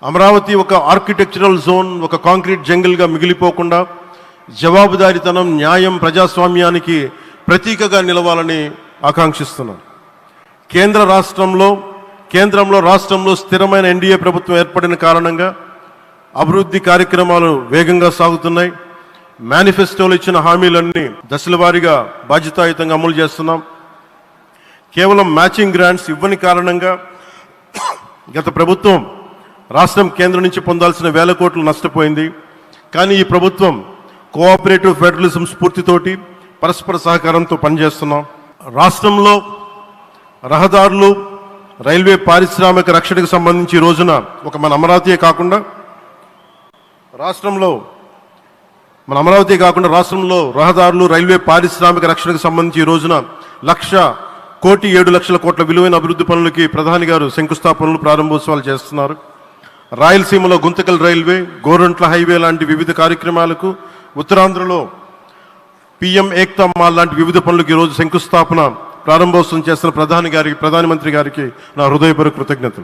అమరావతి ఒక architectural zone, ఒక concrete జంగిల్గా మిగిలిపోకుండా జవాబుదారీతనం, న్యాయం, ప్రజాస్వామ్యానికి ప్రతీకగా నిలవాలని ఆకాంక్షిస్తున్నాను. కేంద్రంలో రాష్ట్రంలో స్థిరమైన ఎన్డీఏ ప్రభుత్వం ఏర్పడిన కారణంగా అభివృద్ధి కార్యక్రమాలు వేగంగా సాగుతున్నాయి. మేనిఫెస్టోలో ఇచ్చిన హామీలన్నీ దశల వారీగా బాధ్యతాయుతంగా అమలు చేస్తున్నాం. కేవలం మ్యాచింగ్ గ్రాంట్స్ ఇవ్వని కారణంగా గత ప్రభుత్వం రాష్ట్రం కేంద్రం నుంచి పొందాల్సిన వేల కోట్లు నష్టపోయింది. కానీ ఈ ప్రభుత్వం కోఆపరేటివ్ ఫెడరలిజం స్ఫూర్తితోటి పరస్పర సహకారంతో పనిచేస్తున్నాం. రాష్ట్రంలో రహదారులు, రైల్వే, పారిశ్రామిక రక్షణకు సంబంధించి ఈ రోజున మన అమరావతి కాకుండా రాష్ట్రంలో రహదారులు, రైల్వే, పారిశ్రామిక రక్షణకు సంబంధించి ఈ రోజున 1,07,00,000 కోట్ల విలువైన అభివృద్ధి పనులకి ప్రధాని గారు శంకుస్థాపనలు, ప్రారంభోత్సవాలు చేస్తున్నారు. రాయలసీమలో గుంతకల్ రైల్వే, గోరంట్ల హైవే లాంటి వివిధ కార్యక్రమాలకు, ఉత్తరాంధ్రలో పిఎం ఏక్తా మాల్ లాంటి వివిధ పనులకు ఈరోజు శంకుస్థాపన, ప్రారంభోత్సవం చేస్తున్న ప్రధానమంత్రి గారికి నా హృదయపూర్వక కృతజ్ఞతలు.